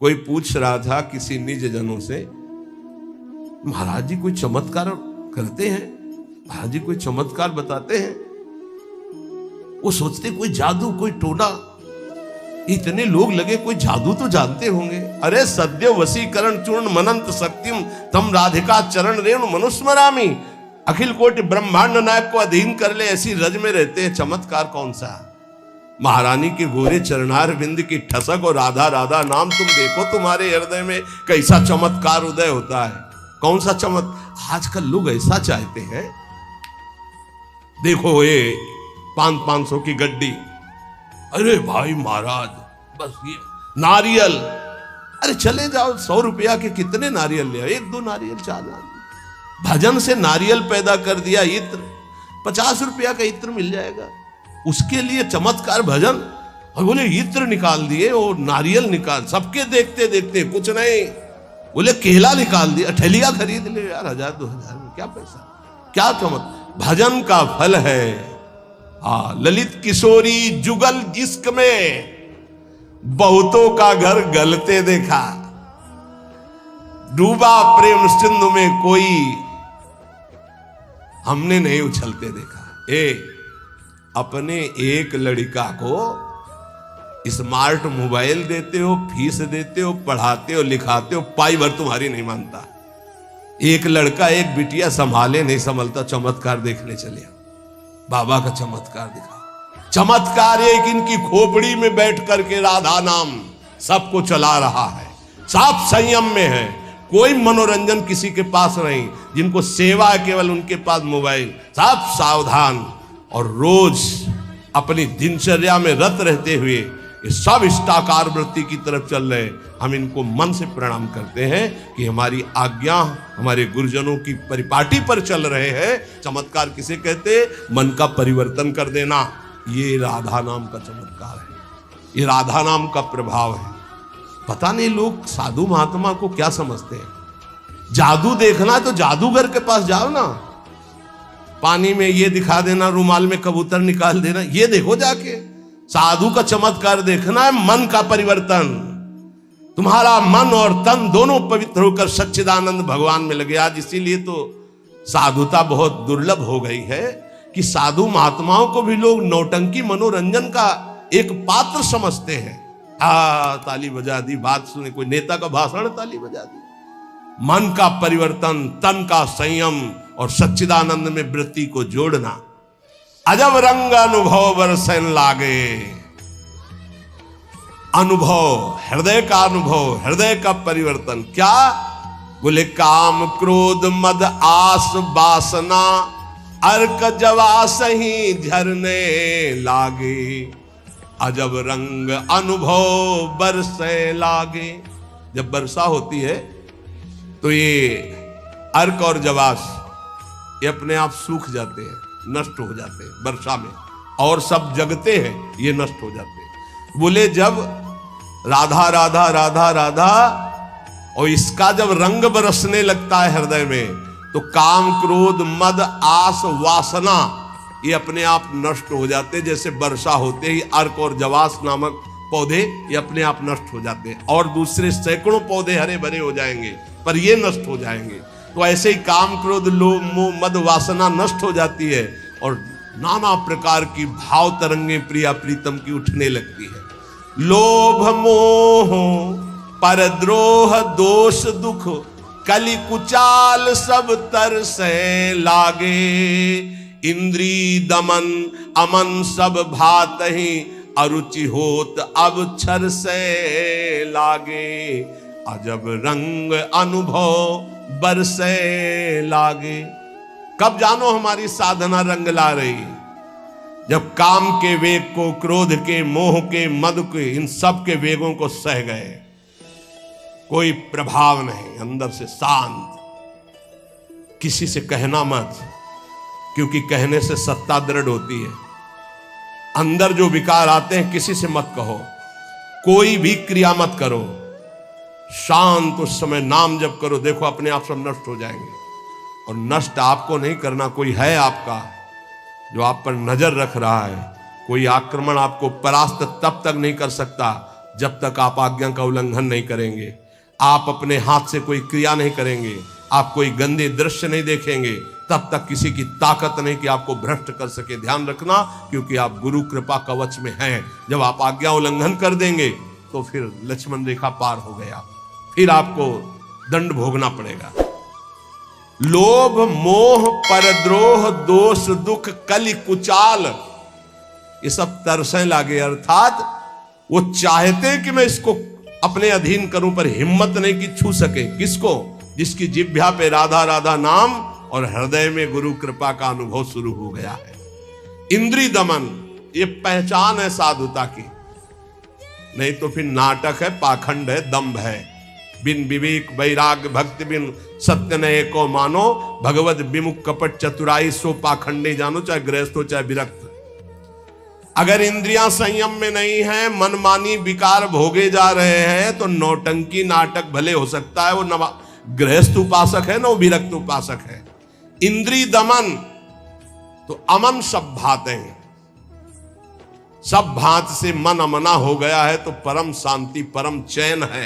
कोई पूछ रहा था किसी निज जनों से, महाराज जी कोई चमत्कार करते हैं, महाराज जी कोई चमत्कार बताते हैं? वो सोचते कोई जादू कोई टोना, इतने लोग लगे कोई जादू तो जानते होंगे। अरे सद्य वशीकरण चूर्ण मनंत शक्तिम तम राधिका चरण रेणु मनुस्मरामी, अखिल कोटि ब्रह्मांड नायक को अधीन कर ले ऐसी रज में रहते हैं, चमत्कार कौन सा? महारानी के गोरे चरणार बिंद की ठसक और राधा राधा नाम तुम देखो, तुम्हारे हृदय में कैसा चमत्कार उदय होता है। कौन सा आजकल लोग ऐसा चाहते हैं। देखो ये 500 की गड्डी, अरे भाई महाराज बस ये नारियल, अरे चले जाओ 100 रुपया के कितने नारियल ले, 1-2 नारियल 4 नारियल। भजन से नारियल पैदा कर दिया, इत्र 50 रुपया का इत्र मिल जाएगा, उसके लिए चमत्कार भजन। और बोले इत्र निकाल दिए और नारियल निकाल, सबके देखते देखते कुछ नहीं, बोले केला निकाल दिया, ठेलिया खरीद ले यार, 1000-2000 में क्या पैसा, क्या भजन का फल है। ललित किशोरी जुगल जिस्क में बहुतों का घर गलते देखा, डूबा प्रेम सिंधु में कोई हमने नहीं उछलते देखा। अपने एक लड़का को स्मार्ट मोबाइल देते हो, फीस देते हो, पढ़ाते हो, लिखाते हो, पाई भर तुम्हारी नहीं मानता। एक लड़का एक बिटिया संभाले नहीं संभलता, चमत्कार देखने चले, बाबा का चमत्कार दिखा। चमत्कार एक इनकी खोपड़ी में बैठ करके राधा नाम सबको चला रहा है, साफ संयम में है, कोई मनोरंजन किसी के पास नहीं, जिनको सेवा है केवल उनके पास मोबाइल, साफ सावधान और रोज अपनी दिनचर्या में रत रहते हुए ये सब इष्टाकार वृत्ति की तरफ चल रहे। हम इनको मन से प्रणाम करते हैं कि हमारी आज्ञा हमारे गुरुजनों की परिपाटी पर चल रहे हैं। चमत्कार किसे कहते? मन का परिवर्तन कर देना, ये राधा नाम का चमत्कार है, ये राधा नाम का प्रभाव है। पता नहीं लोग साधु महात्मा को क्या समझते हैं। जादू देखना तो जादूगर के पास जाओ ना, पानी में ये दिखा देना, रुमाल में कबूतर निकाल देना, ये देखो जाके। साधु का चमत्कार देखना है मन का परिवर्तन, तुम्हारा मन और तन दोनों पवित्र होकर सच्चिदानंद भगवान में लगे। आज इसीलिए तो साधुता बहुत दुर्लभ हो गई है कि साधु महात्माओं को भी लोग नौटंकी मनोरंजन का एक पात्र समझते हैं। ताली बजा दी, बात सुने, कोई नेता का भाषण, ताली बजा दी। मन का परिवर्तन, तन का संयम और सच्चिदानंद में वृत्ति को जोड़ना। अजब रंग अनुभव बरसन लागे, अनुभव हृदय का अनुभव, हृदय का परिवर्तन क्या? बोले काम क्रोध मद आस वासना अर्क जवास ही झरने लागे, अजब रंग अनुभव बरसे लागे। जब वर्षा होती है तो ये अर्क और जवास ये अपने आप सूख जाते हैं, नष्ट हो जाते हैं वर्षा में, और सब जगते हैं, ये नष्ट हो जाते हैं। बोले जब राधा राधा राधा राधा और इसका जब रंग बरसने लगता है हृदय में, तो काम क्रोध मद आस वासना ये अपने आप नष्ट हो जाते हैं। जैसे वर्षा होते ही अर्क और जवास नामक पौधे ये अपने आप नष्ट हो जाते हैं, और दूसरे सैकड़ों पौधे हरे भरे हो जाएंगे, पर ये नष्ट हो जाएंगे। तो ऐसे ही काम क्रोध लोभ मोह मद वासना नष्ट हो जाती है, और नाना प्रकार की भाव तरंगे प्रिया प्रीतम की उठने लगती है। लोभ मोह परद्रोह दोष दुख कलि कुचाल सब तरसे लागे, इंद्री दमन अमन सब भात ही अरुचि होत अब छर से लागे, अजब रंग अनुभव बरसे लागे। कब जानो हमारी साधना रंग ला रही? जब काम के वेग को, क्रोध के, मोह के, मद के, इन सब के वेगों को सह गए, कोई प्रभाव नहीं, अंदर से शांत। किसी से कहना मत, क्योंकि कहने से सत्ता दृढ़ होती है। अंदर जो विकार आते हैं किसी से मत कहो, कोई भी क्रिया मत करो, शांत उस समय नाम जप करो, देखो अपने आप सब नष्ट हो जाएंगे। और नष्ट आपको नहीं करना, कोई है आपका जो आप पर नजर रख रहा है। कोई आक्रमण आपको परास्त तब तक नहीं कर सकता जब तक आप आज्ञा का उल्लंघन नहीं करेंगे, आप अपने हाथ से कोई क्रिया नहीं करेंगे, आप कोई गंदे दृश्य नहीं देखेंगे, तब तक किसी की ताकत नहीं कि आपको भ्रष्ट कर सके। ध्यान रखना, क्योंकि आप गुरु कृपा कवच में हैं। जब आप आज्ञा उल्लंघन कर देंगे तो फिर लक्ष्मण रेखा पार हो गया, फिर आपको दंड भोगना पड़ेगा। लोभ मोह परद्रोह दोष दुख कलि कुचाल, ये सब तरसें लागे, अर्थात वो चाहते हैं कि मैं इसको अपने अधीन करूं, पर हिम्मत नहीं कि छू सके। किसको? जिसकी जिह्वा पे राधा राधा नाम और हृदय में गुरु कृपा का अनुभव शुरू हो गया है। इंद्रिय दमन, ये पहचान है साधुता की, नहीं तो फिर नाटक है, पाखंड है, दंभ है। बिन विवेक वैराग्य भक्ति बिन सत्य नये को मानो, भगवत विमुख कपट चतुराई सो पाखंडे जानो, चाहे गृहस्थ हो चाहे विरक्त। अगर इंद्रियां संयम में नहीं है, मनमानी विकार भोगे जा रहे हैं, तो नौटंकी नाटक भले हो सकता है, वो गृहस्थ उपासक है ना, वो विरक्त उपासक है। इंद्रिय दमन तो अमन सब भाते हैं, सब भात से मन अमना हो गया है तो परम शांति परम चैन है।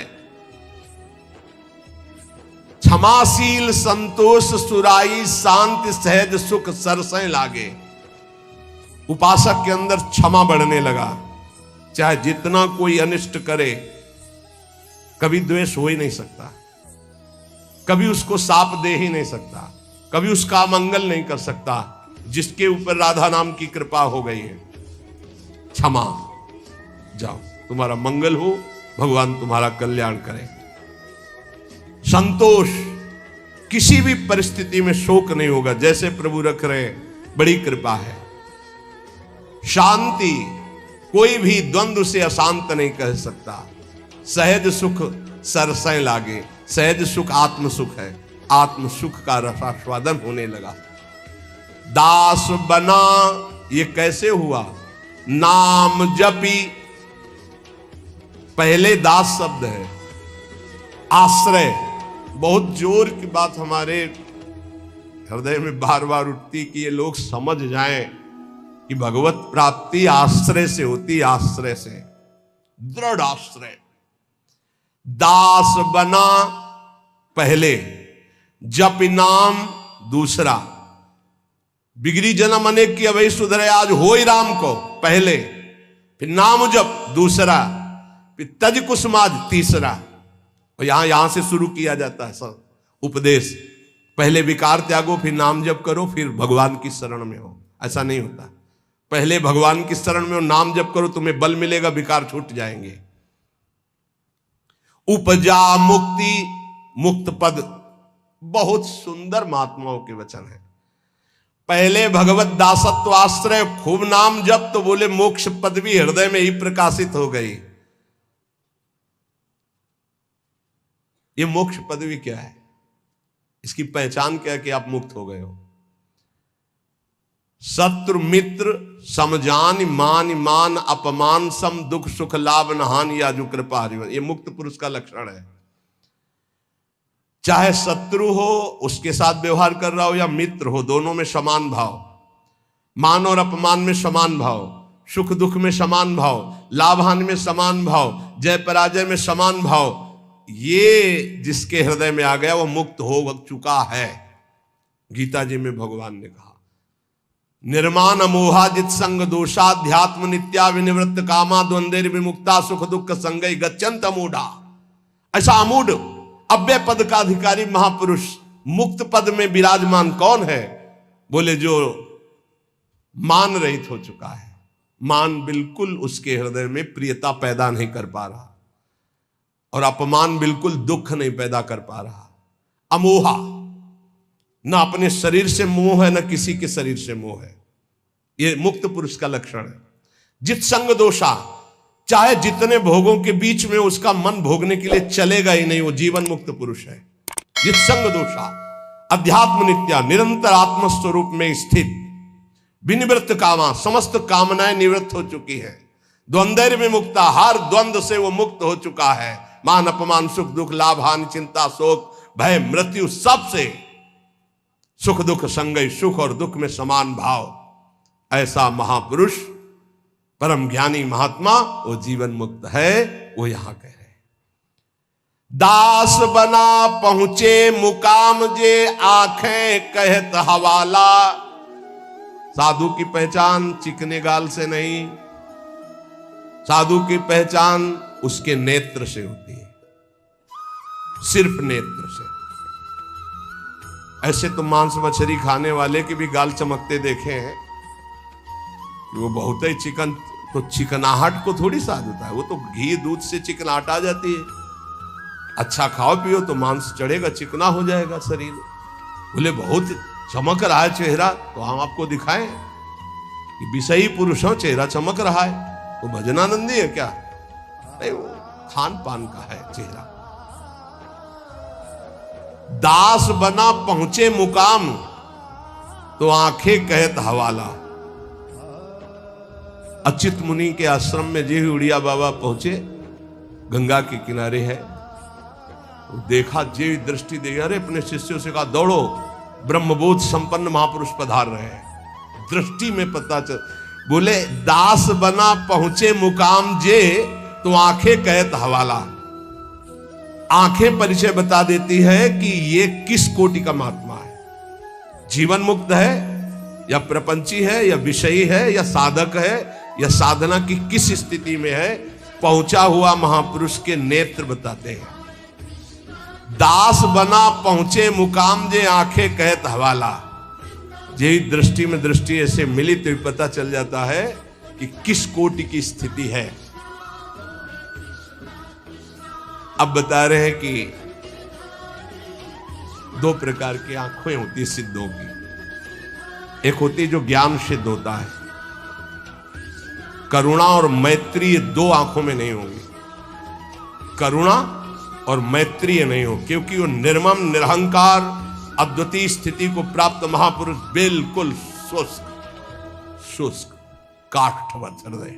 क्षमाशील संतोष सुराई शांति सहज सुख सरसें लागे। उपासक के अंदर क्षमा बढ़ने लगा, चाहे जितना कोई अनिष्ट करे, कभी द्वेष हो ही नहीं सकता, कभी उसको साप दे ही नहीं सकता, कभी उसका मंगल नहीं कर सकता, जिसके ऊपर राधा नाम की कृपा हो गई है। क्षमा, जाओ, तुम्हारा मंगल हो, भगवान तुम्हारा कल्याण करे। संतोष, किसी भी परिस्थिति में शोक नहीं होगा, जैसे प्रभु रख रहे, बड़ी कृपा है। शांति, कोई भी द्वंद्व से अशांत नहीं कह सकता। सहज सुख सरसें लागे, सहज सुख आत्म सुख है, आत्म सुख का रसास्वादन होने लगा। दास बना, ये कैसे हुआ? नाम जपी, पहले दास शब्द है, आश्रय। बहुत जोर की बात हमारे हृदय में बार बार उठती कि ये लोग समझ जाएं कि भगवत प्राप्ति आश्रय से होती, आश्रय से, दृढ़ आश्रय। दास बना पहले, जप नाम दूसरा। बिगड़ी जन्म अनेक की अवै सुधरे, आज हो ही राम को पहले, फिर नाम जप दूसरा, फिर तज कुसुमाज तीसरा। और यहां से शुरू किया जाता है सब उपदेश। पहले विकार त्यागो, फिर नाम जप करो, फिर भगवान की शरण में हो। ऐसा नहीं होता, पहले भगवान की शरण में हो, नाम जप करो, तुम्हें बल मिलेगा, विकार छूट जाएंगे। उपजा मुक्ति, मुक्त पद, बहुत सुंदर महात्माओं के वचन है। पहले भगवत दासत्व आश्रय, खूब नाम जप, तो बोले मोक्ष पदवी हृदय में ही प्रकाशित हो गई। ये मोक्ष पदवी क्या है? इसकी पहचान क्या है कि आप मुक्त हो गए हो? शत्रु मित्र समजान मान मान अपमान सम दुख सुख लाभ नहान या जो कृपा हरिवन, ये मुक्त पुरुष का लक्षण है। चाहे शत्रु हो उसके साथ व्यवहार कर रहा हो, या मित्र हो, दोनों में समान भाव, मान और अपमान में समान भाव, सुख दुख में समान भाव, लाभ हानि में समान भाव, जय पराजय में समान भाव। ये जिसके हृदय में आ गया वो मुक्त हो चुका है। गीता जी में भगवान ने कहा, निर्माण अमोहा जित संग दोषाध्यात्म नित्या विनिवृत्त कामा द्वंद्वेर विमुक्ता सुख दुख संगई गच्छन्त अमूढ़ा। ऐसा अमूढ़ अव्यय पद का अधिकारी महापुरुष मुक्त पद में विराजमान कौन है? बोले जो मान रहित हो चुका है। मान बिल्कुल उसके हृदय में प्रियता पैदा नहीं कर पा रहा, और अपमान बिल्कुल दुख नहीं पैदा कर पा रहा। अमोहा, न अपने शरीर से मोह है, न किसी के शरीर से मोह है। ये मुक्त पुरुष का लक्षण है। जित संग दोषा, चाहे जितने भोगों के बीच में उसका मन भोगने के लिए चलेगा ही नहीं, वो जीवन मुक्त पुरुष है। जित संग दोषा, अध्यात्म नित्या, निरंतर आत्मस्वरूप में स्थित, विनिवृत्त कामा, समस्त कामनाएं निवृत्त हो चुकी है। द्वंद्व विमुक्ता, हर द्वंद्व से वो मुक्त हो चुका है। मान अपमान सुख दुख लाभ हानि चिंता शोक भय मृत्यु, सबसे सुख दुख संगय, सुख और दुख में समान भाव। ऐसा महापुरुष परम ज्ञानी महात्मा वो जीवन मुक्त है, वो यहां कह रहे हैं। दास बना पहुंचे मुकाम जे आंखें कहत हवाला। साधु की पहचान चिकने गाल से नहीं, साधु की पहचान उसके नेत्र से होती है, सिर्फ नेत्र से। ऐसे तो मांस मछली खाने वाले के भी गाल चमकते देखे हैं, वो बहुत ही चिकन, तो चिकनाहट को थोड़ी साधुता है, वो तो घी दूध से चिकनाहट आ जाती है। अच्छा खाओ पियो तो मांस चढ़ेगा, चिकना हो जाएगा शरीर। बोले बहुत चमक रहा है चेहरा, तो हम आपको दिखाएं कि विषयी पुरुष हो, चेहरा चमक रहा है, तो भजनानंदी है क्या? नहीं, वो खान पान का है चेहरा। दास बना पहुंचे मुकाम तो आंखें कहत हवाला। अच्युत मुनि के आश्रम में जे उड़िया बाबा पहुंचे, गंगा के किनारे है, देखा, जे दृष्टि दे, अरे अपने शिष्यों से कहा दौड़ो, ब्रह्मबोध संपन्न महापुरुष पधार रहे हैं। दृष्टि में पता चल, बोले दास बना पहुंचे मुकाम जे तो आंखें कहत हवाला। आंखें परिचय बता देती है कि ये किस कोटि का महात्मा है, जीवन मुक्त है या प्रपंची है या विषयी है या साधक है या साधना की किस स्थिति में है। पहुंचा हुआ महापुरुष के नेत्र बताते हैं। दास बना पहुंचे मुकाम जे आंखें कहत हवाला। यही दृष्टि में दृष्टि ऐसे मिली तो पता चल जाता है कि किस कोटि की स्थिति है। अब बता रहे हैं कि दो प्रकार की आंखें होती सिद्धों की। एक होती जो ज्ञान सिद्ध होता है, करुणा और मैत्री, दो आंखों में नहीं होंगी। करुणा और मैत्री नहीं हो, क्योंकि वो निर्मम निरहंकार अद्वितीय स्थिति को प्राप्त महापुरुष बिल्कुल शुष्क काष्ठवत हृदय,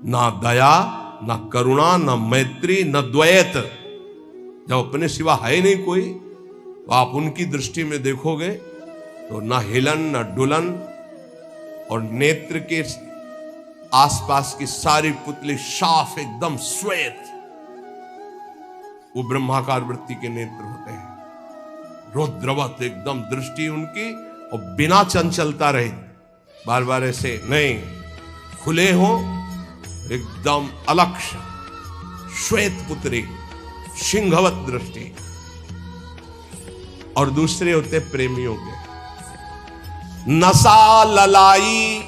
ना दया ना करुणा ना मैत्री न द्वैत। जब अपने सिवा है नहीं कोई, तो आप उनकी दृष्टि में देखोगे तो ना हिलन ना डुलन, और नेत्र के आसपास की सारी पुतली साफ एकदम श्वेत, वो ब्रह्माकार वृत्ति के नेत्र होते हैं। रुद्रवत एकदम दृष्टि उनकी, और बिना चंचलता रहे, बार बार ऐसे नहीं, खुले हो, एकदम अलक्ष श्वेत पुत्री, सिंहवत दृष्टि। और दूसरे होते प्रेमियों के, नशा ललाई,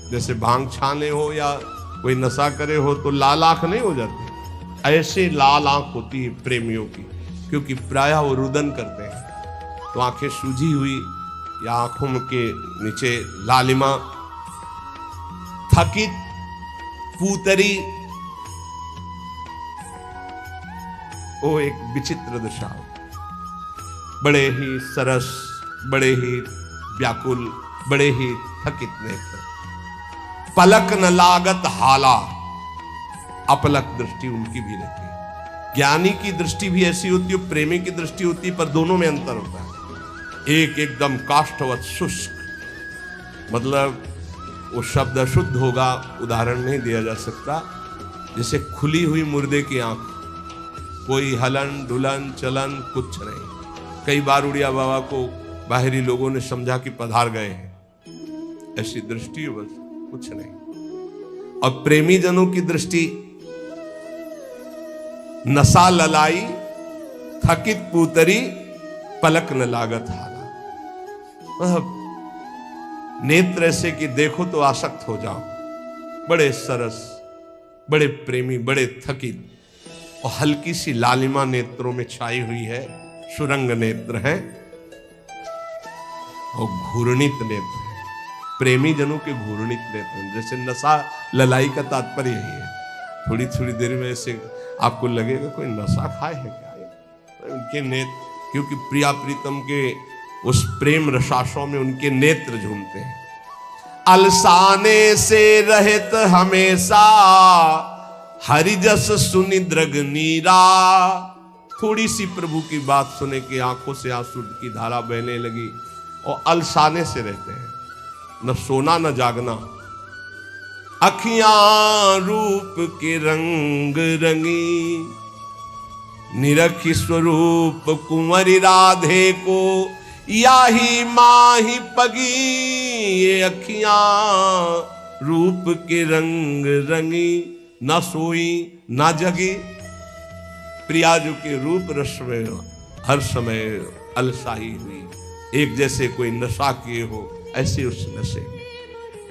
जैसे भांग छाने हो या कोई नशा करे हो तो लाल आंख नहीं हो जाती, ऐसे लाल आंख होती है प्रेमियों की, क्योंकि प्रायः वो रुदन करते हैं, तो आंखें सूजी हुई या आंखों के नीचे लालिमा, थकित पूतरी, वो एक विचित्र दशा, बड़े ही सरस, बड़े ही व्याकुल, बड़े ही थकित नेत्र, पलक न लागत हाला, अपलक दृष्टि उनकी भी रहती है। ज्ञानी की दृष्टि भी ऐसी होती है, प्रेमी की दृष्टि होती है, पर दोनों में अंतर होता है। एक एकदम काष्ठवत शुष्क, मतलब वो शब्द अशुद्ध होगा, उदाहरण नहीं दिया जा सकता, जैसे खुली हुई मुर्दे की आंख, कोई हलन डुलन चलन कुछ नहीं। कई बार उड़िया बाबा को बाहरी लोगों ने समझा कि पधार गए हैं, ऐसी दृष्टि बस कुछ नहीं। और प्रेमी जनों की दृष्टि नशा ललाई, थकित पूतरी, पलक न लागत हाला। नेत्र ऐसे कि देखो तो आसक्त हो जाओ, बड़े सरस, बड़े प्रेमी, बड़े थकित, और हल्की सी लालिमा नेत्रों में छाई हुई है, सुरंग नेत्र है और घूर्णित नेत्र है। प्रेमी जनों के घूर्णित नेत्र, जैसे नशा ललाई का तात्पर्य यही है। थोड़ी थोड़ी देर में ऐसे आपको लगेगा कोई नशा खाए है क्या, उनके नेत्र, क्योंकि प्रिया प्रीतम के उस प्रेम रसाशों में उनके नेत्र झूमते हैं। अलसाने से रहित हमेशा, हरिजस सुनि दृग नीरा। थोड़ी सी प्रभु की बात सुने कि आंखों से आंसू की धारा बहने लगी, और अलसाने से रहते हैं, न सोना न जागना, अखियां रूप के रंग रंगी, निरखी स्वरूप कुंवरी राधे को, याही माही पगी। ये अखियां रूप के रंग रंगी, न सोई न जगी। प्रियाजू के रूप रस में हर समय अलसाई हुई, एक जैसे कोई नशा किए हो ऐसे उस नशे में।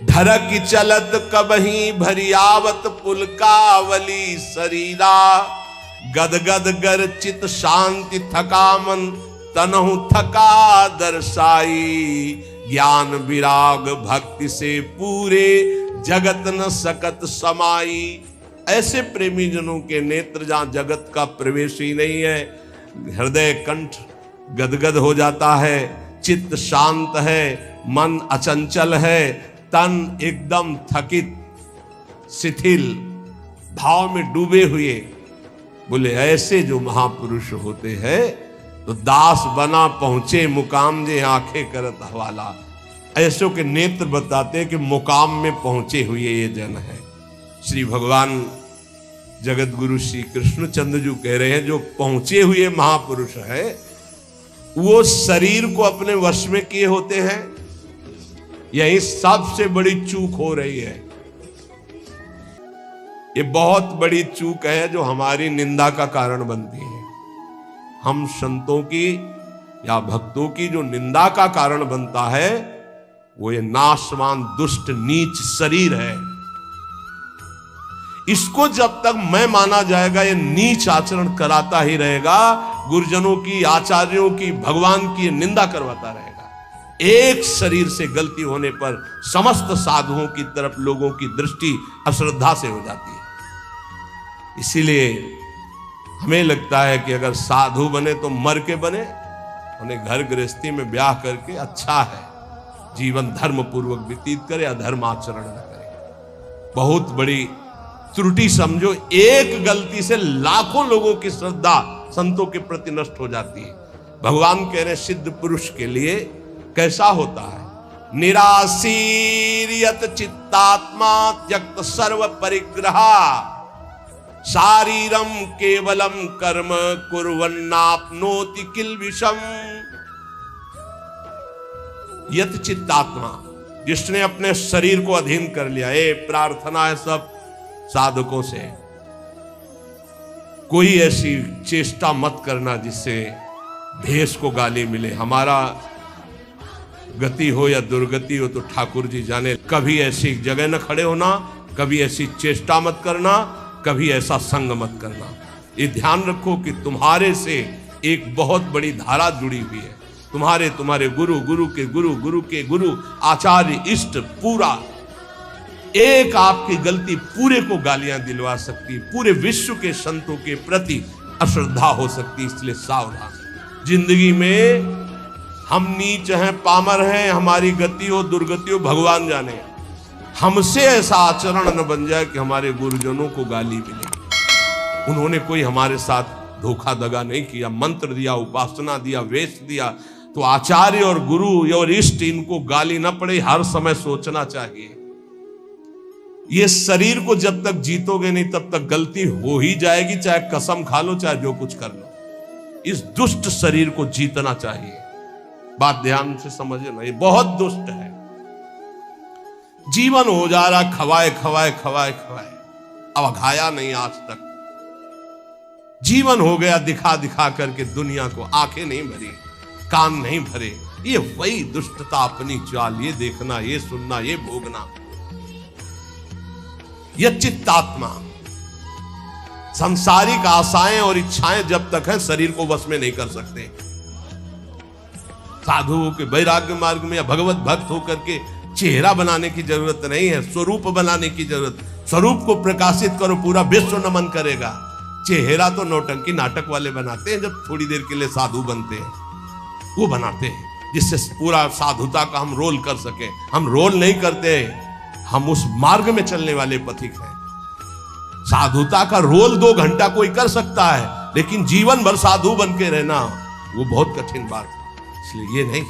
ढरक चलत कबही भरियावत पुलकावली शरीरा, गदगद गर चित शांति थका मन, तनहु थका दर्शाई। ज्ञान विराग भक्ति से पूरे, जगत न सकत समाई। ऐसे प्रेमी जनों के नेत्र जहां जगत का प्रवेश ही नहीं है, हृदय कंठ गदगद हो जाता है, चित्त शांत है, मन अचंचल है, तन एकदम थकित शिथिल भाव में डूबे हुए। बोले ऐसे जो महापुरुष होते हैं तो दास बना पहुंचे मुकाम जे आंखें करत हवाला। ऐसों के नेत्र बताते हैं कि मुकाम में पहुंचे हुए ये जन है। श्री भगवान जगत गुरु श्री कृष्णचंद्र जी कह रहे हैं जो पहुंचे हुए महापुरुष है वो शरीर को अपने वश में किए होते हैं। यही सबसे बड़ी चूक हो रही है। ये बहुत बड़ी चूक है जो हमारी निंदा का कारण बनती है। हम संतों की या भक्तों की जो निंदा का कारण बनता है वो ये नाशवान दुष्ट नीच शरीर है। इसको जब तक मैं माना जाएगा ये नीच आचरण कराता ही रहेगा, गुरुजनों की, आचार्यों की, भगवान की निंदा करवाता रहेगा। एक शरीर से गलती होने पर समस्त साधुओं की तरफ लोगों की दृष्टि अश्रद्धा से हो जाती है। इसीलिए हमें लगता है कि अगर साधु बने तो मर के बने, उन्हें घर गृहस्थी में ब्याह करके अच्छा है, जीवन धर्म पूर्वक व्यतीत करे, अधर्म आचरण न करे। बहुत बड़ी त्रुटि समझो, एक गलती से लाखों लोगों की श्रद्धा संतों के प्रति नष्ट हो जाती है। भगवान कह रहे सिद्ध पुरुष के लिए कैसा होता है, निराशीर्यत चित्तात्मा त्यक्त सर्व परिग्रहा, शारीरम केवलम कर्म कुर्वन्नाप्नोति किल विषम। यत चित्तात्मा, जिसने अपने शरीर को अधीन कर लिया। ये प्रार्थना है सब साधकों से, कोई ऐसी चेष्टा मत करना जिससे भेष को गाली मिले। हमारा गति हो या दुर्गति हो तो ठाकुर जी जाने। कभी ऐसी जगह न खड़े होना, कभी ऐसी चेष्टा मत करना, कभी ऐसा संग मत करना। ये ध्यान रखो कि तुम्हारे से एक बहुत बड़ी धारा जुड़ी हुई है। तुम्हारे गुरु, गुरु के गुरु, गुरु के गुरु, आचार्य, इष्ट, पूरा एक आपकी गलती पूरे को गालियां दिलवा सकती, पूरे विश्व के संतों के प्रति अश्रद्धा हो सकती। इसलिए सावधान। जिंदगी में हम नीच हैं, पामर हैं, हमारी गति हो दुर्गति हो भगवान जाने। हमसे ऐसा आचरण न बन जाए कि हमारे गुरुजनों को गाली मिले। उन्होंने कोई हमारे साथ धोखा दगा नहीं किया, मंत्र दिया, उपासना दिया, वेश दिया, तो आचार्य और गुरु और इष्ट इनको गाली न पड़े, हर समय सोचना चाहिए। ये शरीर को जब तक जीतोगे नहीं तब तक गलती हो ही जाएगी, चाहे कसम खा लो, चाहे जो कुछ कर लो। इस दुष्ट शरीर को जीतना चाहिए। बात ध्यान से समझना, ये बहुत दुष्ट है। जीवन हो जा रहा खवाए खवाए खवाए खवाए, अब घाया नहीं आज तक। जीवन हो गया दिखा दिखा करके दुनिया को, आंखें नहीं भरी, कान नहीं भरे। ये वही दुष्टता, अपनी चाल, ये देखना, ये सुनना, ये भोगना। यह चित्तात्मा सांसारिक आशाएं और इच्छाएं जब तक है शरीर को वश में नहीं कर सकते। साधुओं के वैराग्य मार्ग में या भगवत भक्त होकर के चेहरा बनाने की जरूरत नहीं है, स्वरूप बनाने की जरूरत। स्वरूप को प्रकाशित करो, पूरा विश्व नमन करेगा। चेहरा तो नौटंकी नाटक वाले बनाते हैं, जब थोड़ी देर के लिए साधु बनते हैं वो बनाते हैं, जिससे पूरा साधुता का हम रोल कर सके। हम रोल नहीं करते, हम उस मार्ग में चलने वाले पथिक हैं। साधुता का रोल 2 घंटा कोई कर सकता है, लेकिन जीवन भर साधु बन के रहना वो बहुत कठिन बात है। इसलिए ये नहीं,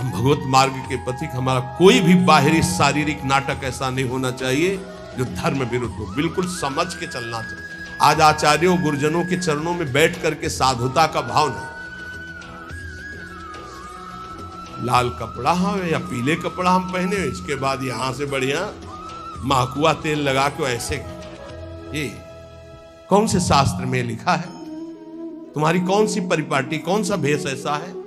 हम भगवत मार्ग के पथिक, हमारा कोई भी बाहरी शारीरिक नाटक ऐसा नहीं होना चाहिए जो धर्म विरुद्ध हो, बिल्कुल समझ के चलना चाहिए। आज आचार्यों गुरुजनों के चरणों में बैठ करके साधुता का भाव नहीं, लाल कपड़ा हम या पीले कपड़ा हम पहने, इसके बाद यहां से बढ़िया महकुआ तेल लगा के ऐसे, ये कौन से शास्त्र में लिखा है? तुम्हारी कौन सी परिपाटी, कौन सा भेष ऐसा है?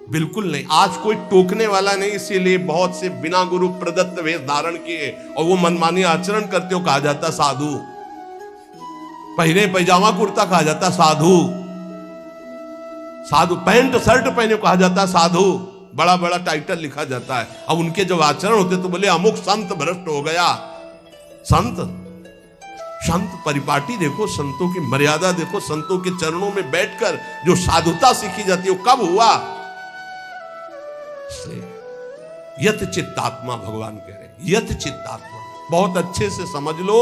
बिल्कुल नहीं। आज कोई टोकने वाला नहीं, इसीलिए बहुत से बिना गुरु प्रदत्त वेश धारण किए और वो मनमानी आचरण करते हो कहा जाता साधु, पहने पैजामा कुर्ता कहा जाता साधु, साधु पैंट शर्ट पहने कहा जाता साधु, बड़ा बड़ा टाइटल लिखा जाता है। अब उनके जब आचरण होते तो बोले अमुक संत भ्रष्ट हो गया। संत परिपाटी देखो, संतों की मर्यादा देखो, संतों के चरणों में बैठकर जो साधुता सीखी जाती है वो कब हुआ? यत चित्तात्मा भगवान कह रहे, यत चित्तात्मा। बहुत अच्छे से समझ लो,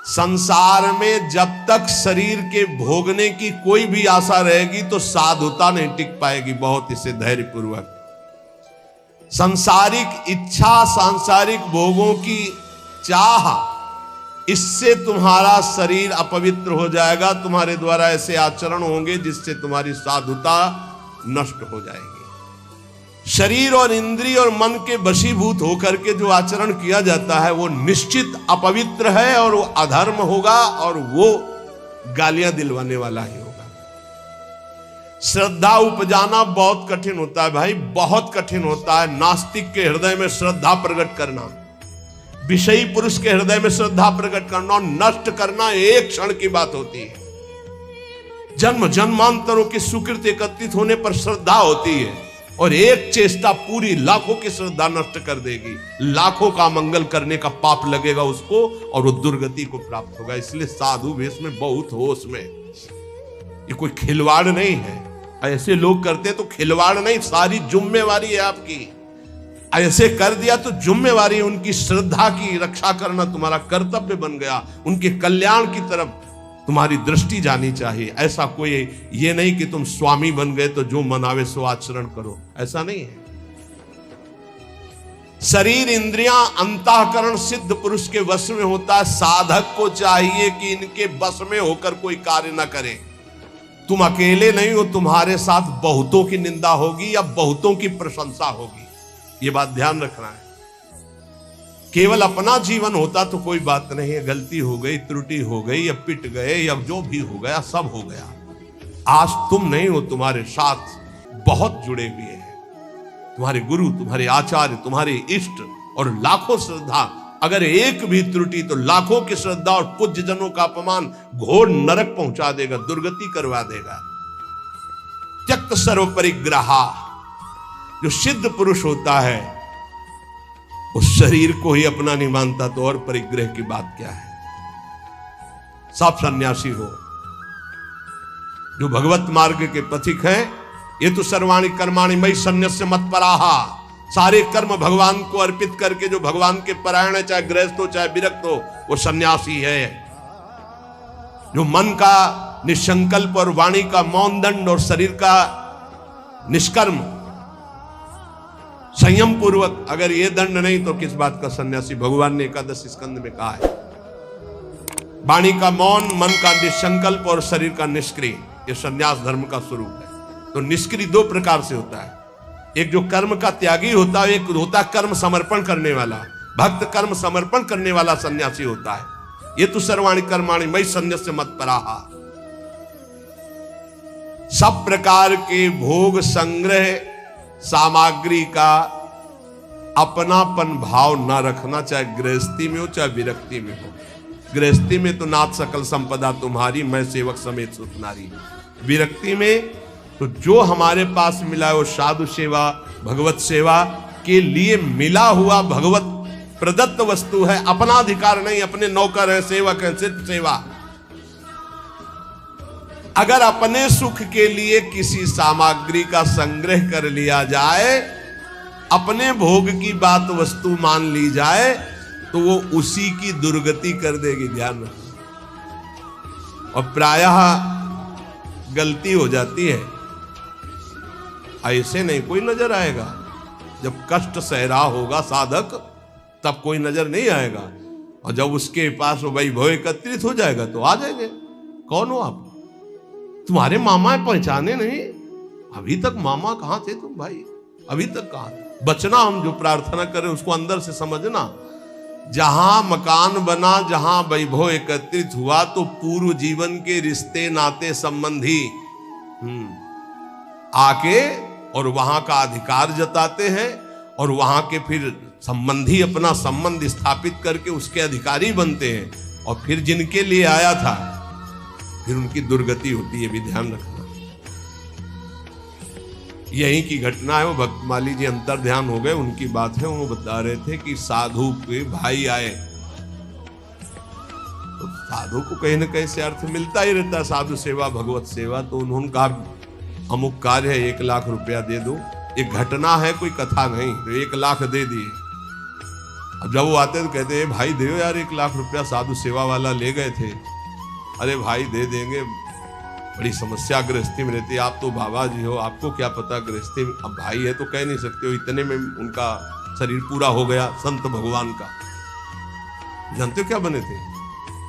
संसार में जब तक शरीर के भोगने की कोई भी आशा रहेगी तो साधुता नहीं टिक पाएगी। बहुत इसे धैर्यपूर्वक, सांसारिक इच्छा, सांसारिक भोगों की चाह, इससे तुम्हारा शरीर अपवित्र हो जाएगा। तुम्हारे द्वारा ऐसे आचरण होंगे जिससे तुम्हारी साधुता नष्ट हो जाएगी। शरीर और इंद्रिय और मन के वशीभूत होकर के जो आचरण किया जाता है वो निश्चित अपवित्र है और वो अधर्म होगा और वो गालियां दिलवाने वाला ही होगा। श्रद्धा उपजाना बहुत कठिन होता है भाई, बहुत कठिन होता है। नास्तिक के हृदय में श्रद्धा प्रकट करना, विषयी पुरुष के हृदय में श्रद्धा प्रकट करना और नष्ट करना एक क्षण की बात होती है। जन्म जन्मांतरों की सुकृत एकत्रित होने पर श्रद्धा होती है और एक चेष्टा पूरी लाखों की श्रद्धा नष्ट कर देगी। लाखों का मंगल करने का पाप लगेगा उसको और वो दुर्गति को प्राप्त होगा। इसलिए साधु वेश में बहुत होश में, ये कोई खिलवाड़ नहीं है। ऐसे लोग करते तो खिलवाड़ नहीं, सारी जिम्मेवारी है आपकी। ऐसे कर दिया तो जिम्मेवारी, उनकी श्रद्धा की रक्षा करना तुम्हारा कर्तव्य बन गया। उनके कल्याण की तरफ तुम्हारी दृष्टि जानी चाहिए। ऐसा कोई ये नहीं कि तुम स्वामी बन गए तो जो मनावे सो आचरण करो, ऐसा नहीं है। शरीर इंद्रियां अंतःकरण सिद्ध पुरुष के वश में होता है। साधक को चाहिए कि इनके वश में होकर कोई कार्य ना करे। तुम अकेले नहीं हो, तुम्हारे साथ बहुतों की निंदा होगी या बहुतों की प्रशंसा होगी, ये बात ध्यान रखना है। केवल अपना जीवन होता तो कोई बात नहीं है, गलती हो गई, त्रुटि हो गई या पिट गए या जो भी हो गया सब हो गया। आज तुम नहीं हो, तुम्हारे साथ बहुत जुड़े हुए हैं तुम्हारे गुरु, तुम्हारे आचार्य, तुम्हारे इष्ट और लाखों श्रद्धा। अगर एक भी त्रुटि तो लाखों की श्रद्धा और पूज्य जनों का अपमान घोर नरक पहुंचा देगा, दुर्गति करवा देगा। त्यक्त सर्व परिग्रहा, जो सिद्ध पुरुष होता है उस शरीर को ही अपना नहीं मानता तो और परिग्रह की बात क्या है। सब सन्यासी हो जो भगवत मार्ग के पथिक हैं, ये तो सर्वाणि कर्माणि मयि सन्न्यस्य मत्पराहा, सारे कर्म भगवान को अर्पित करके जो भगवान के परायण है, चाहे गृहस्थ हो चाहे विरक्त हो, वो सन्यासी है। जो मन का निसंकल्प और वाणी का मौन दंड और शरीर का निष्कर्म संयम पूर्वक अगर ये दंड नहीं तो किस बात का सन्यासी। भगवान ने एकादश स्कंद में कहा है, वाणी का मौन, मन का निसंकल्प और शरीर का निष्क्रिय, ये सन्यास धर्म का स्वरूप है। तो निष्क्रिय दो प्रकार से होता है, एक जो कर्म का त्यागी होता है, एक होता है कर्म समर्पण करने वाला। भक्त कर्म समर्पण करने वाला सन्यासी होता है। ये तो सर्वाणि कर्माणि मयि सन्न्यस्य मत्पराहा, सब प्रकार के भोग संग्रह सामग्री का अपनापन भाव ना रखना, चाहे गृहस्थी में हो चाहे विरक्ति में हो। गृहस्थी में तो नाथ सकल संपदा तुम्हारी, मैं सेवक समेत सुतनारी। विरक्ति में तो जो हमारे पास मिला है वो साधु सेवा, भगवत सेवा के लिए मिला हुआ भगवत प्रदत्त वस्तु है, अपना अधिकार नहीं। अपने नौकर है, सेवक है, सिद्ध सेवा। अगर अपने सुख के लिए किसी सामग्री का संग्रह कर लिया जाए, अपने भोग की बात वस्तु मान ली जाए, तो वो उसी की दुर्गति कर देगी, ध्यान रखना। और प्रायः गलती हो जाती है, ऐसे नहीं कोई नजर आएगा। जब कष्ट सह रहा होगा साधक तब कोई नजर नहीं आएगा, और जब उसके पास वो वैभव एकत्रित हो जाएगा तो आ जाएंगे। कौन हो आप? तुम्हारे मामा पहचाने नहीं? अभी तक मामा कहां थे तुम भाई? अभी तक कहां? बचना, हम जो प्रार्थना करें उसको अंदर से समझना। जहां मकान बना, जहां वैभव एकत्रित हुआ, तो पूर्व जीवन के रिश्ते नाते संबंधी आके और वहां का अधिकार जताते हैं, और वहां के फिर संबंधी अपना संबंध स्थापित करके उसके अधिकारी बनते हैं, और फिर जिनके लिए आया था फिर उनकी दुर्गति होती है। भी ध्यान रखना, यही की घटना है। वो भक्तमाली जी अंतर ध्यान हो गए, उनकी बात है। वो बता रहे थे कि साधु के भाई आए, तो साधु को कहीं ना कहीं से अर्थ मिलता ही रहता है, साधु सेवा भगवत सेवा। तो उन्होंने कहा अमुक कार्य है, 1 लाख रुपया दे दो। एक घटना है, कोई कथा नहीं। तो 1 लाख दे दिए। अब जब वो आते तो कहते हैं भाई दे यार 1 लाख रुपया, साधु सेवा वाला ले गए थे। अरे भाई दे देंगे, बड़ी समस्या गृहस्थी में रहती है। आप तो बाबा जी हो, आपको क्या पता गृहस्थी में। अब भाई है तो कह नहीं सकते हो, इतने में उनका शरीर पूरा हो गया संत भगवान का। जानते हो क्या बने थे?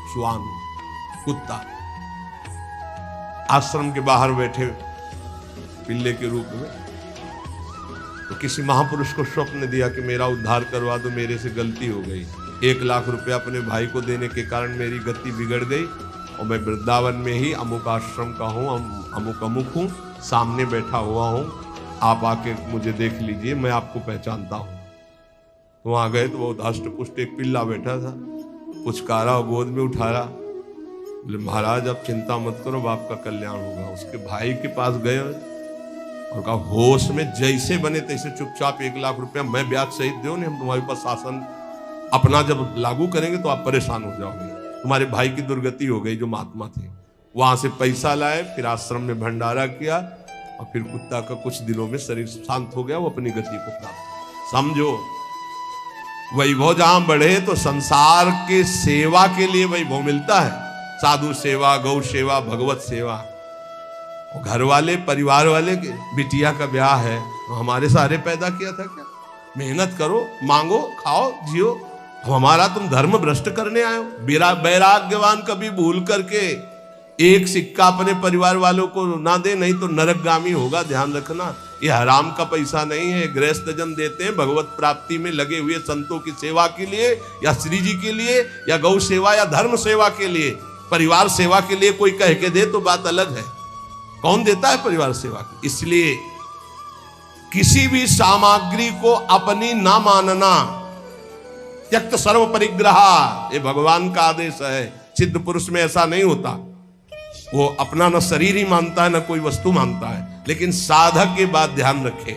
श्वान, कुत्ता। आश्रम के बाहर बैठे पिल्ले के रूप में। तो किसी महापुरुष को स्वप्न दिया कि मेरा उद्धार करवा दो, मेरे से गलती हो गई। 1 लाख रुपया अपने भाई को देने के कारण मेरी गति बिगड़ गई, और मैं वृंदावन में ही अमुक आश्रम का हूँ, अमुक हूँ, सामने बैठा हुआ हूँ, आप आके मुझे देख लीजिए, मैं आपको पहचानता हूँ। तो वहाँ गए तो वो धष्ट पुष्ट एक पिल्ला बैठा था, पुचकारा और गोद में उठा रहा। बोले महाराज आप चिंता मत करो, बाप का कल्याण होगा। उसके भाई के पास गए और कहा होश में जैसे बने तैसे चुपचाप 1 लाख रुपया मैं ब्याज सहित दो, नहीं हम तुम्हारे पास शासन अपना जब लागू करेंगे तो आप परेशान हो जाओगे। तुम्हारे भाई की दुर्गति हो गई जो महात्मा थे। वहां से पैसा लाए, फिर आश्रम में भंडारा किया, और फिर कुत्ता का कुछ दिनों में शरीर शांत हो गया, वो अपनी गति को प्राप्त। समझो, वैभव जहां बढ़े तो संसार के सेवा के लिए वैभव मिलता है। साधु सेवा, गौ सेवा, भगवत सेवा। घर वाले परिवार वाले के बिटिया का ब्याह है, तो हमारे सारे पैदा किया था क्या? मेहनत करो, मांगो, खाओ, जियो। हमारा तुम धर्म भ्रष्ट करने आए हो। वैराग्यवान कभी भूल करके एक सिक्का अपने परिवार वालों को ना दे, नहीं तो नरकगामी होगा। ध्यान रखना, ये हराम का पैसा नहीं है। गृहस्थ जन देते हैं भगवत प्राप्ति में लगे हुए संतों की सेवा के लिए, या श्री जी के लिए, या गौ सेवा, या धर्म सेवा के लिए। परिवार सेवा के लिए कोई कह के दे तो बात अलग है। कौन देता है परिवार सेवा की? इसलिए किसी भी सामग्री को अपनी ना मानना, त्यक्त सर्व परिग्रह, ये भगवान का आदेश है। सिद्ध पुरुष में ऐसा नहीं होता, वो अपना न शरीर ही मानता है न कोई वस्तु मानता है। लेकिन साधक के बात ध्यान रखें,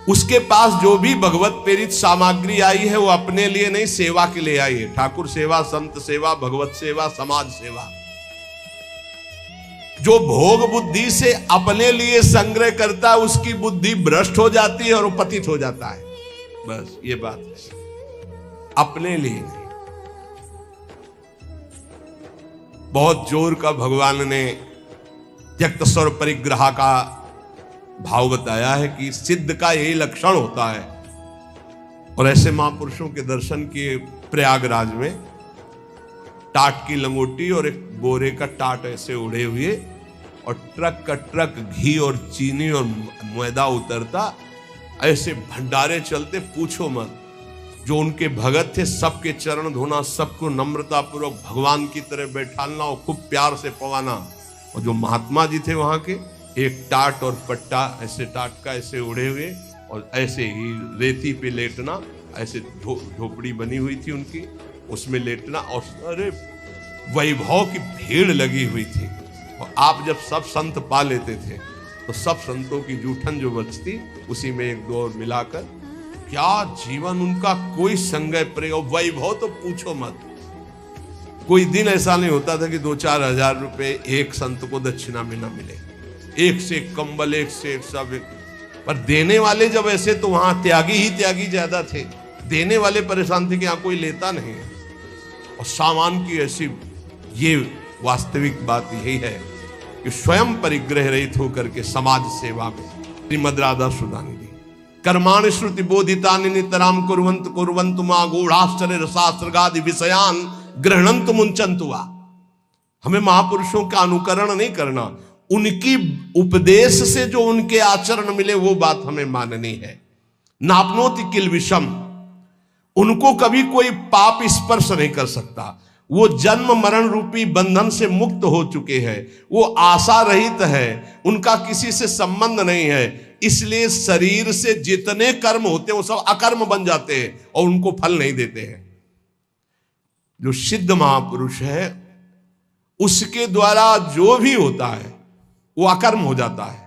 उसके पास जो भी भगवत प्रेरित सामग्री आई है वो अपने लिए नहीं, सेवा के लिए आई है। ठाकुर सेवा, संत सेवा, भगवत सेवा, समाज सेवा। जो भोग बुद्धि से अपने लिए संग्रह करता है उसकी बुद्धि भ्रष्ट हो जाती है और वो पतित हो जाता है। बस ये बात है, अपने लिए नहीं। बहुत जोर का भगवान ने त्यक्त स्वर परिग्रह का भाव बताया है कि सिद्ध का यही लक्षण होता है। और ऐसे महापुरुषों के दर्शन किए प्रयागराज में, टाट की लंगोटी और एक बोरे का टाट ऐसे उड़े हुए, और ट्रक का ट्रक घी और चीनी और मैदा उतरता, ऐसे भंडारे चलते, पूछो मत। जो उनके भगत थे सबके चरण धोना, सबको नम्रता पूर्वक भगवान की तरह बैठालना और खूब प्यार से पवाना। और जो महात्मा जी थे वहां के, एक टाट और पट्टा ऐसे टाट का ऐसे उड़े हुए, और ऐसे ही रेती पे लेटना, ऐसे झोपड़ी बनी हुई थी उनकी, उसमें लेटना। और अरे वैभव की भीड़ लगी हुई थी। और आप जब सब संत पा लेते थे तो सब संतों की जूठन जो बचती उसी में एक दो और मिलाकर, क्या जीवन उनका, कोई संगय प्रयोग, वैभव तो पूछो मत। कोई दिन ऐसा नहीं होता था कि 2-4 हजार रुपए एक संत को दक्षिणा में न मिले। एक से एक कंबल, एक से एक सब। पर देने वाले जब ऐसे, तो वहां त्यागी ही त्यागी ज्यादा थे। देने वाले परेशान थे कि यहाँ कोई लेता नहीं। और सामान की ऐसी, ये वास्तविक बात यही है कि स्वयं परिग्रह रहित होकर के समाज सेवा में श्रीमद् राधा सुधानी जी, कर्माणि श्रुति बोधितानि नितराम कुर्वन्तु कुर्वन्तु मा गूढ़ाश्चर्य रसास्त्रगादि विषयान गृह्णन्तु मुंचन्तु वा। हमें महापुरुषों का अनुकरण नहीं करना, उनकी उपदेश से जो उनके आचरण मिले वो बात हमें माननी है। नापनोति किल विषम, उनको कभी कोई पाप स्पर्श नहीं कर सकता। वो जन्म मरण रूपी बंधन से मुक्त हो चुके हैं, वो आशा रहित है, उनका किसी से संबंध नहीं है, इसलिए शरीर से जितने कर्म होते हैं वो सब अकर्म बन जाते हैं और उनको फल नहीं देते हैं। जो सिद्ध महापुरुष है उसके द्वारा जो भी होता है वो अकर्म हो जाता है।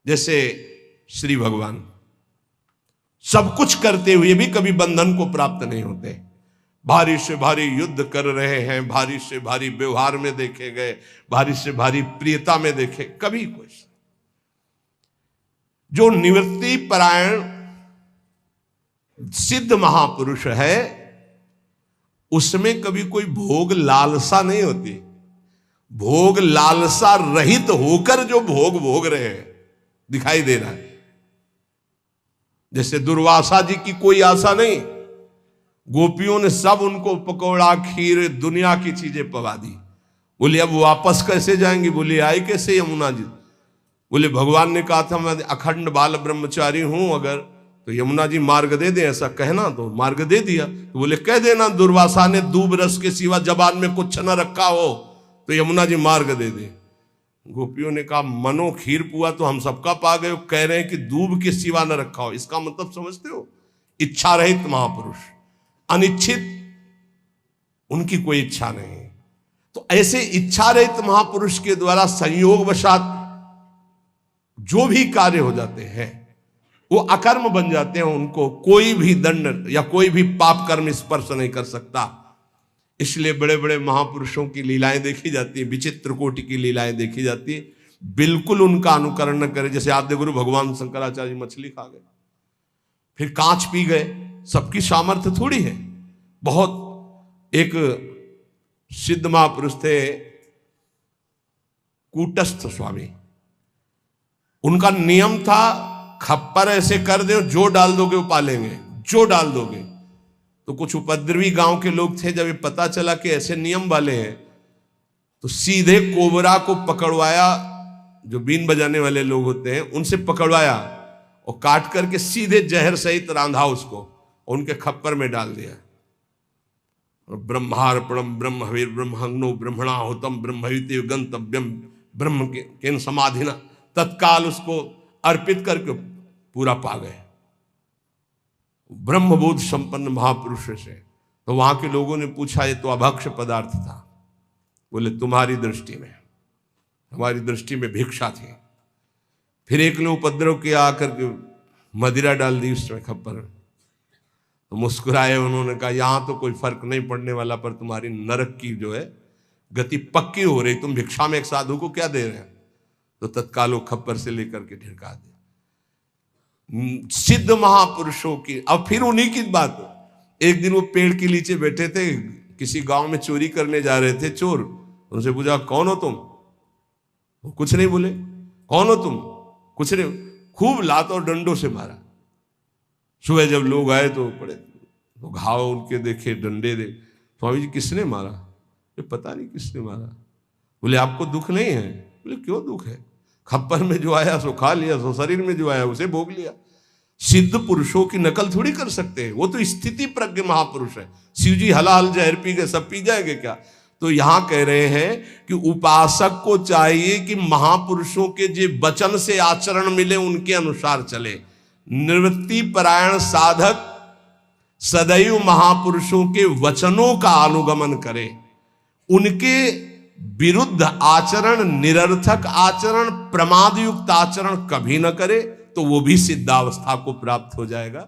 जैसे श्री भगवान सब कुछ करते हुए भी कभी बंधन को प्राप्त नहीं होते। भारी से भारी युद्ध कर रहे हैं, भारी से भारी व्यवहार में देखे गए, भारी से भारी प्रियता में देखे, कभी कुछ। जो निवृत्ति परायण सिद्ध महापुरुष है उसमें कभी कोई भोग लालसा नहीं होती। भोग लालसा रहित होकर जो भोग भोग रहे हैं दिखाई दे रहा है। जैसे दुर्वासा जी की कोई आशा नहीं, गोपियों ने सब उनको पकौड़ा खीर दुनिया की चीजें पवा दी। बोले अब वापस कैसे जाएंगे? बोले आए कैसे यमुना जी? बोले भगवान ने कहा था मैं अखंड बाल ब्रह्मचारी हूं, अगर तो यमुना जी मार्ग दे दे, ऐसा कहना तो मार्ग दे दिया। तो बोले कह देना दुर्वासा ने दूब रस के सिवा जबान में कुछ न रखा हो तो यमुना जी मार्ग दे दे। गोपियों ने कहा मनो खीर पुआ तो हम सबका पा गए, कह रहे हैं कि दूब के सिवा न रखा हो। इसका मतलब समझते हो? इच्छा रहित महापुरुष, अनिच्छित, उनकी कोई इच्छा नहीं। तो ऐसे इच्छा रहित महापुरुष के द्वारा संयोग वशात जो भी कार्य हो जाते हैं वो अकर्म बन जाते हैं। उनको कोई भी दंड या कोई भी पाप कर्म स्पर्श नहीं कर सकता। इसलिए बड़े बड़े महापुरुषों की लीलाएं देखी जाती है, विचित्र कोटि की लीलाएं देखी जाती है। बिल्कुल उनका अनुकरण न करें। जैसे आद्य गुरु भगवान शंकराचार्य मछली खा गए, फिर कांच पी गए, सबकी सामर्थ्य थोड़ी है। बहुत एक सिद्ध महापुरुष थे कूटस्थ स्वामी, उनका नियम था खप्पर ऐसे कर दो जो डाल दोगे वो पालेंगे, जो डाल दोगे। तो कुछ उपद्रवी गांव के लोग थे, जब ये पता चला कि ऐसे नियम वाले हैं तो सीधे कोबरा को पकड़वाया, जो बीन बजाने वाले लोग होते हैं उनसे पकड़वाया और काट करके सीधे जहर सहित रांधा उसको और उनके खप्पर में डाल दिया। ब्रह्मार्पणम ब्रह्मवीर ब्रह्मग्नो ब्रह्मणाहुतम ब्रह्मयुति गंतव्यम ब्रह्म के समाधिना, तत्काल उसको अर्पित करके पूरा पा गए ब्रह्मबोध संपन्न महापुरुष से। तो वहां के लोगों ने पूछा ये तो अभक्ष्य पदार्थ था। बोले तुम्हारी दृष्टि में, हमारी दृष्टि में भिक्षा थी। फिर एक ने उपद्रव किया, आकर के मदिरा डाल दी उसमें खप्पर। तो मुस्कुराए, उन्होंने कहा यहां तो कोई फर्क नहीं पड़ने वाला, पर तुम्हारी नरक की जो है गति पक्की हो रही। तुम भिक्षा में एक साधु को क्या दे रहे हैं? तो तत्काल वो खप्पर से लेकर के ढिड़का दे। सिद्ध महापुरुषों की। अब फिर उन्हीं की बात, एक दिन वो पेड़ के नीचे बैठे थे, किसी गांव में चोरी करने जा रहे थे चोर। उनसे पूछा कौन हो तुम? वो कुछ नहीं बोले। कौन हो तुम? कुछ नहीं। खूब लात और डंडों से मारा। सुबह जब लोग आए तो पड़े तो घाव उनके देखे, डंडे दे। स्वामी जी किसने मारा? ये पता नहीं किसने मारा। बोले आपको दुख नहीं है? बोले क्यों दुख है? खप्पर में जो आया सो खा लिया, सो शरीर में जो आया उसे भोग लिया। सिद्ध पुरुषों की नकल थोड़ी कर सकते हैं, वो तो स्थिति प्रज्ञ महापुरुष है। शिव जी हलाल जहर पी गए, सब पी जाएंगे क्या? तो यहां कह रहे हैं कि उपासक को चाहिए कि महापुरुषों के जो वचन से आचरण मिले उनके अनुसार चले। निवृत्ति परायण साधक सदैव महापुरुषों के वचनों का अनुगमन करे। उनके विरुद्ध आचरण, निरर्थक आचरण, प्रमादयुक्त आचरण कभी न करे, तो वो भी सिद्धावस्था को प्राप्त हो जाएगा।